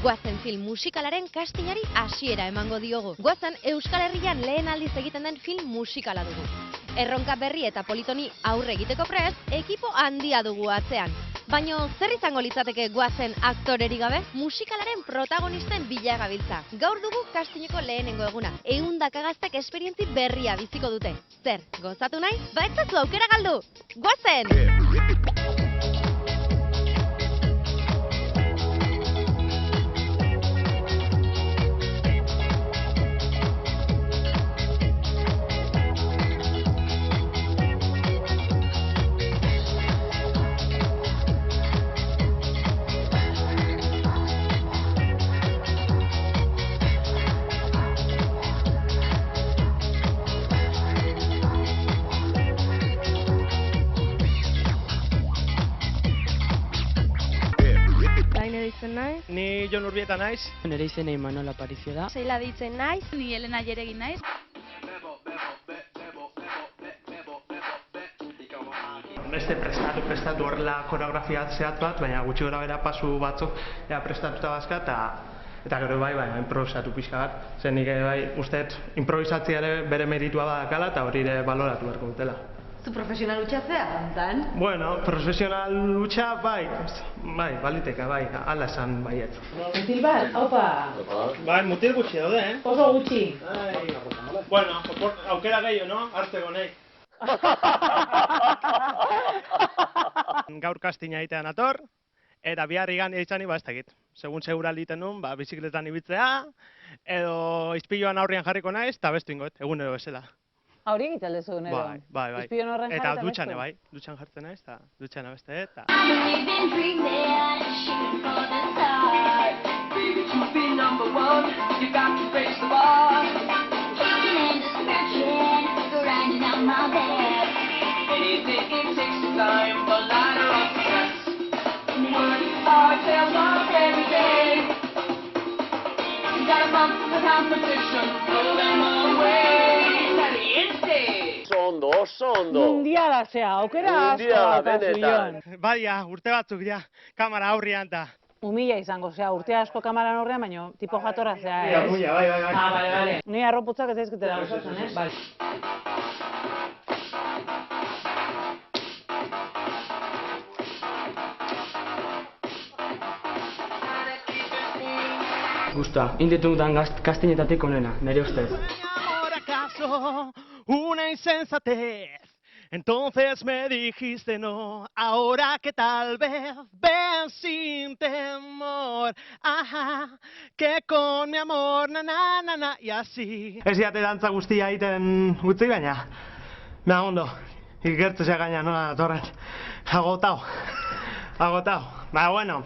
Goazen film musikalaren castingari hasiera emango diogu. Goazen Euskal Herrian lehen aldiz egiten den film musikala dugu. Erronka berri eta politoni aurre egiteko prest, ekipo handia dugu atzean. Baina zer izango litzateke goazen aktorerik gabe? Musikalaren protagonisten bila gabiltza. Gaur dugu castingeko lehenengo eguna. 100 gaztek esperientzi berria biziko dute. Zer, gozatu nahi? Ba ez zazu aukera galdu! Goazen! Ni Jon Urbieta naiz. Nire izena Imanol Aparicio da. Zeila ditzen naiz. Ni Elena Jeregin naiz. Beste prestatu horrela koreografia zehatz bat, baina gutxi gora bera pasu batzuk prestatuta bazka eta gero bai, improvisatu pixka bat. Zer nik bai usteet improvisatzea ere bere meritua badakala eta hori ere baloratu beharko dutela. Zu profesional utxatzea, gantan? Bueno, profesional utxa, bai, baliteka, bai, ala esan baiet. Mutil bat, haupa! Bai, mutil gutxi daude, Oso gutxi! Bueno, aukera gehiago, no? Hartzeko nahi. Gaur castinga egitean ator, eta bihar igandea izani, ez dakit. Segun segura egiten nun, bizikletan ibitzea, edo izpiloan aurrian jarriko naiz, eta bestu ingot, egunero bezala. Aurri egitea lezu egunero? Bai. Izpion horren jarri eta dutxan, bai. Dutxan jartzen naiz, eta dutxan abeste, eta... Oso ondo. Mundiala zea, aukera asko benetan. Baina, urte batzuk, kamara aurrian eta... Humila izango, urte asko kamaran horrean, baina tipo jatorra zea, Bai. Bale. Ni arroputzak ez daizkitela gustatzen, Bale. Gusta, inditudan castingetatik onena, nire ustez. Una insensatez, entonces me dijiste no, ahora que tal vez ven sin temor, que con mi amor, na, y así. Ez diate dantza guztia egiten utzi baina, ondo, ikertzea gaina nola datorren, agotau. Ba, bueno,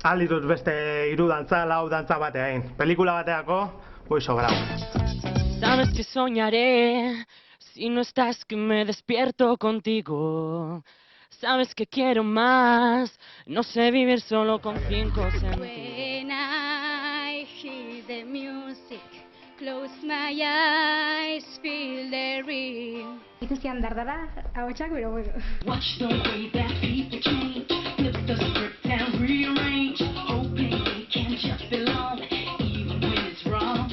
alditut beste 3 dantza, 4 dantza batean, pelikula bateako, sobrau. Sabes que soñaré, si no estás que me despierto contigo. Sabes que quiero más, no sé vivir solo con 5 sentidos. When I hear the music, close my eyes, feel the rhythm. Ikusian dardara, ahotsak, pero bueno. Watch the way that people change, flip the script and rearrange, hoping they can just belong, even when it's wrong.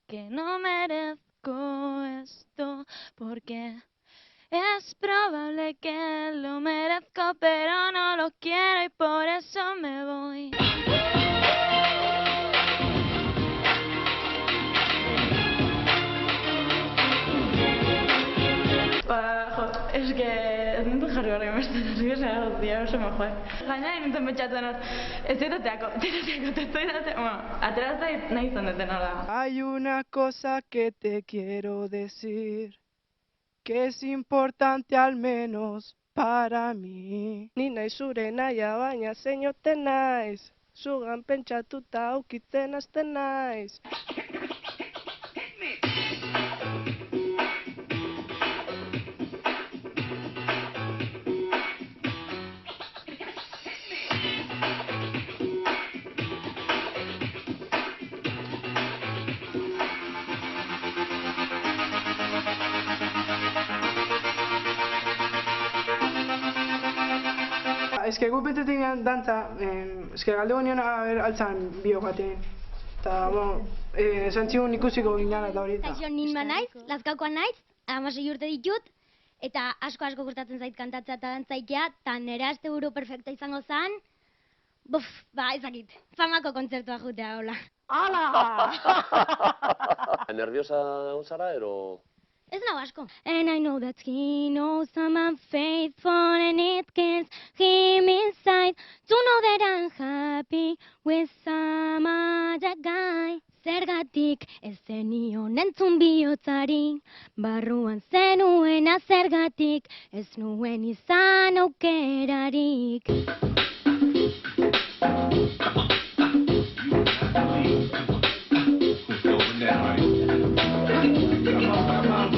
Que no merezco esto, porque es probable que lo merezco, pero no lo quiero y por eso me voy. Es que ez nintzen jarri horrein beste, zigesen egotia, oso me joe. Gaina nintzen betxatzen hor, ez zirateako, aterazta nahi izan duten hor da. Hay una cosa que te quiero decir, que es importante al menos para mí. Ni nahi zure naia baina zeinoten naiz, zugan pentsatuta aukitzen hasten naiz. eske gu pentetik dantza, eske galde nion altzan bio batean. Eta, santzigun ikusiko ginen eta hori. Kaixo, ninma naiz, lazkakoa naiz, 16 urte ditut, eta asko gustatzen zait kantatzea eta dantzaitea, eta nire asteburu perfecta izango zen, ezakit, famako kontzertua jutea, hola. Ala! Nerviosa zara, ero? Ez nago asko. And I know that he knows I'm unfaithful and it kills him inside to know that I'm happy with some other guy. Zergatik ez zenion entzun bihotzari, barruan zenuena zergatik ez nuen izan aukerarik.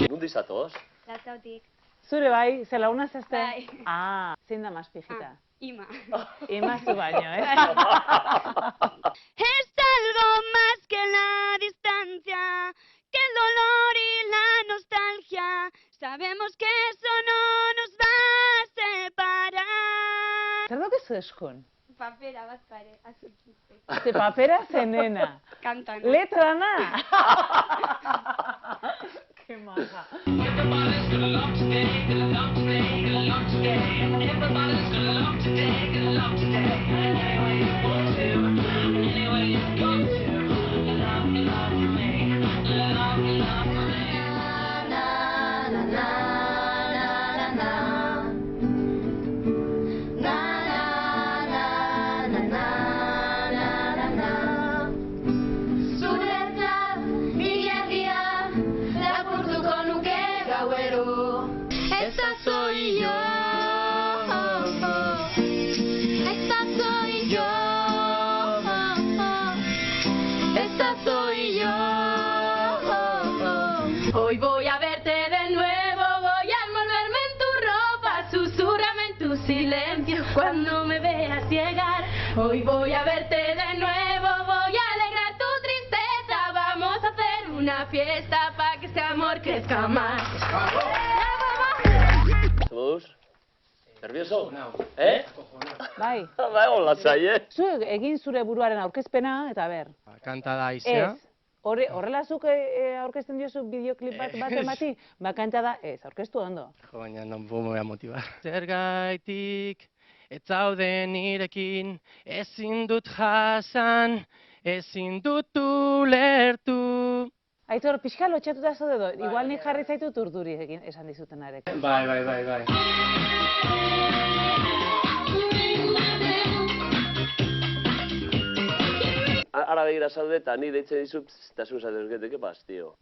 Nundi zatoz? Lazkautik. Zure bai, ze launa zazte? Bai. Zein da mas pijita? Ima. Ima zu baino, Es algo más que la distancia, que el dolor y la nostalgia. Sabemos que eso no nos va a separar. Zer dukezu eskun? Papera bat pare, azukizte. Ze papera zenena. Kantan. Letrana! Ke maja. Esta soy yo. Esta soy yo. Esta soy yo. Hoy voy a verte de nuevo, voy a envolverme en tu ropa, susúrrame en tu silencio cuando me veas llegar. Hoy voy a verte de nuevo, voy a alegrar tu tristeza, vamos a hacer una fiesta para que este amor crezca más. Zemoduz? Nervioso? Bai. Bai, hola zai, Zu egin zure buruaren aurkezpena, eta ber. Kanta da izea. Ez. Horrela zuk aurkezten diozu bideoklip bat emati? Kanta da, ez, aurkeztu ondo. Jo, baina non me voy a motivar. Zergaitik, ez zaude nirekin, ezin dut jasan, ezin dut ulertu. Aitor, pixka lotxatuta zaude do, igual nik jarri zaitut urduri esan dizutenarek. Bai. Ara begira zaude eta ni deitzen dizu, eta zuen zaten ¿qué pasa, tío?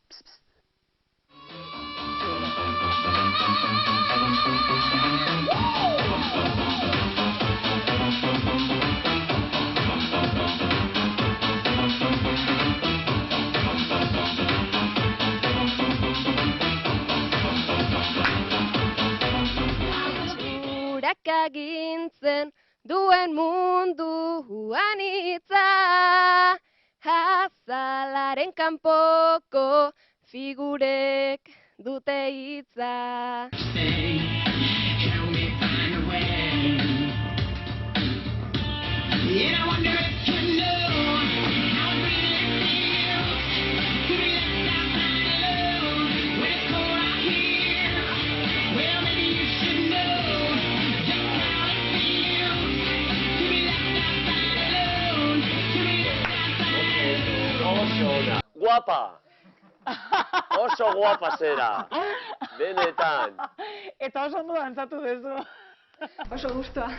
Agintzen duen mundu anitza, azalaren kanpoko figurek dute hitza. Guapa! Oso guapa zera! Benetan! Eta oso ondo dantzatu duzu. Oso gustua.